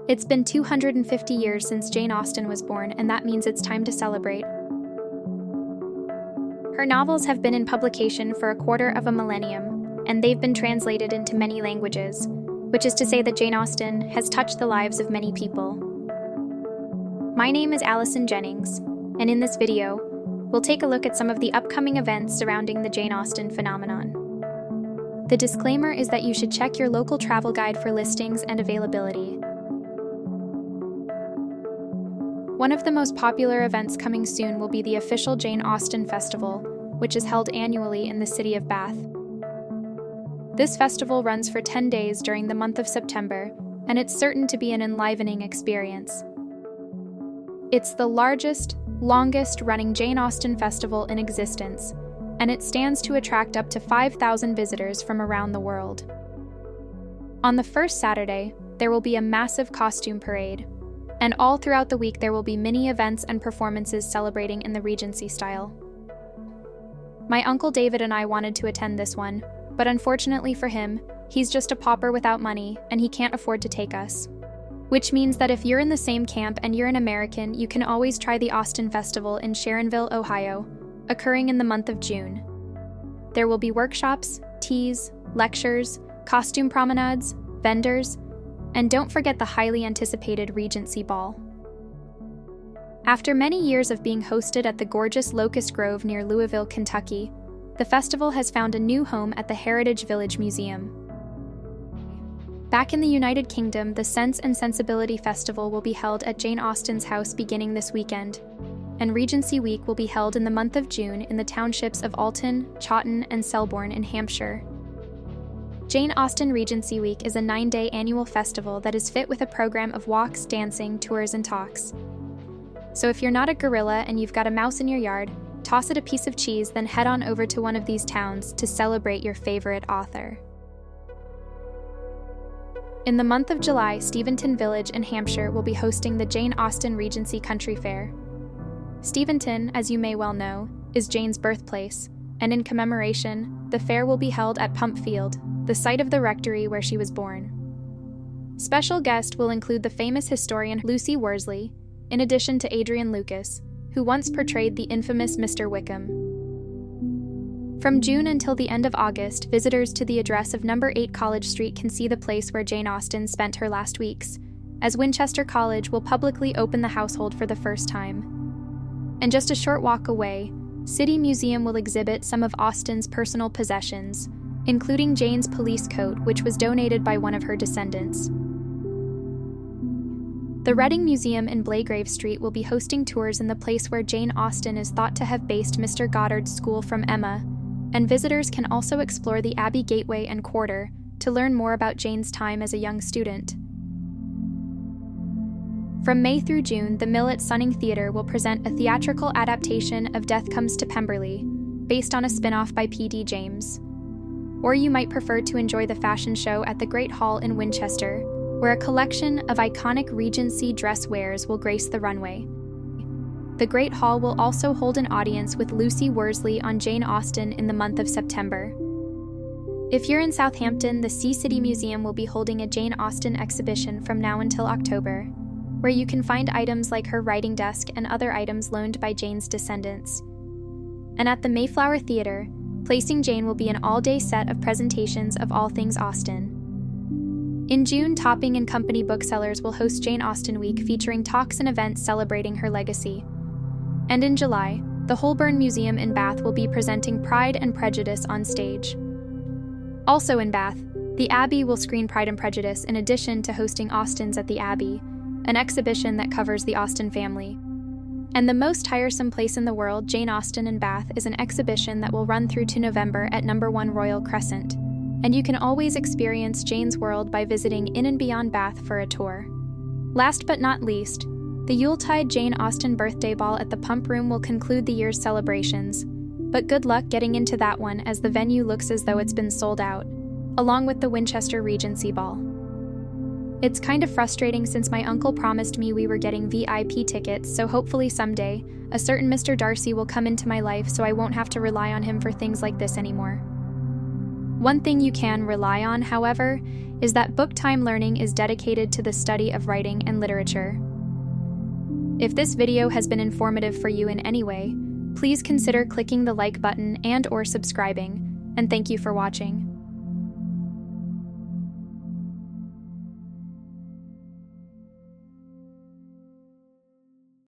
It's been 250 years since Jane Austen was born, and that means it's time to celebrate. Her novels have been in publication for a quarter of a millennium, and they've been translated into many languages, which is to say that Jane Austen has touched the lives of many people. My name is Allison Jennings, and in this video, we'll take a look at some of the upcoming events surrounding the Jane Austen phenomenon. The disclaimer is that you should check your local travel guide for listings and availability. One of the most popular events coming soon will be the official Jane Austen Festival, which is held annually in the city of Bath. This festival runs for 10 days during the month of September, and it's certain to be an enlivening experience. It's the largest, longest-running Jane Austen festival in existence, and it stands to attract up to 5,000 visitors from around the world. On the first Saturday, there will be a massive costume parade, and all throughout the week there will be mini events and performances celebrating in the Regency style. My Uncle David and I wanted to attend this one, but unfortunately for him, he's just a pauper without money, and he can't afford to take us. Which means that if you're in the same camp and you're an American, you can always try the Austen Festival in Sharonville, Ohio, occurring in the month of June. There will be workshops, teas, lectures, costume promenades, vendors, and don't forget the highly anticipated Regency Ball. After many years of being hosted at the gorgeous Locust Grove near Louisville, Kentucky, the festival has found a new home at the Heritage Village Museum. Back in the United Kingdom, the Sense and Sensibility Festival will be held at Jane Austen's house beginning this weekend, and Regency Week will be held in the month of June in the townships of Alton, Chawton, and Selborne in Hampshire. Jane Austen Regency Week is a 9-day annual festival that is fit with a program of walks, dancing, tours, and talks. So if you're not a gorilla and you've got a mouse in your yard, toss it a piece of cheese, then head on over to one of these towns to celebrate your favorite author. In the month of July, Steventon Village in Hampshire will be hosting the Jane Austen Regency Country Fair. Steventon, as you may well know, is Jane's birthplace, and in commemoration, the fair will be held at Pump Field, the site of the rectory where she was born. Special guests will include the famous historian Lucy Worsley, in addition to Adrian Lucas, who once portrayed the infamous Mr. Wickham. From June until the end of August, visitors to the address of No. 8 College Street can see the place where Jane Austen spent her last weeks, as Winchester College will publicly open the household for the first time. And just a short walk away, City Museum will exhibit some of Austen's personal possessions, including Jane's police coat, which was donated by one of her descendants. The Reading Museum in Blagrave Street will be hosting tours in the place where Jane Austen is thought to have based Mr. Goddard's school from Emma, and visitors can also explore the Abbey Gateway and Quarter to learn more about Jane's time as a young student. From May through June, the Mill at Sunning Theatre will present a theatrical adaptation of Death Comes to Pemberley, based on a spin-off by P.D. James. Or you might prefer to enjoy the fashion show at the Great Hall in Winchester, where a collection of iconic Regency dress wares will grace the runway. The Great Hall will also hold an audience with Lucy Worsley on Jane Austen in the month of September. If you're in Southampton, the Sea City Museum will be holding a Jane Austen exhibition from now until October, where you can find items like her writing desk and other items loaned by Jane's descendants. And at the Mayflower Theatre, Placing Jane will be an all-day set of presentations of all things Austen. In June, Topping and Company Booksellers will host Jane Austen Week, featuring talks and events celebrating her legacy. And in July, the Holborn Museum in Bath will be presenting Pride and Prejudice on stage. Also in Bath, the Abbey will screen Pride and Prejudice in addition to hosting Austens at the Abbey, an exhibition that covers the Austen family. And the most tiresome place in the world, Jane Austen in Bath, is an exhibition that will run through to November at No. 1 Royal Crescent, and you can always experience Jane's world by visiting In and Beyond Bath for a tour. Last but not least, the Yuletide Jane Austen Birthday Ball at the Pump Room will conclude the year's celebrations, but good luck getting into that one as the venue looks as though it's been sold out, along with the Winchester Regency Ball. It's kind of frustrating since my uncle promised me we were getting VIP tickets, so hopefully someday, a certain Mr. Darcy will come into my life so I won't have to rely on him for things like this anymore. One thing you can rely on, however, is that Book Time Learning is dedicated to the study of writing and literature. If this video has been informative for you in any way, please consider clicking the like button and/or subscribing, and thank you for watching.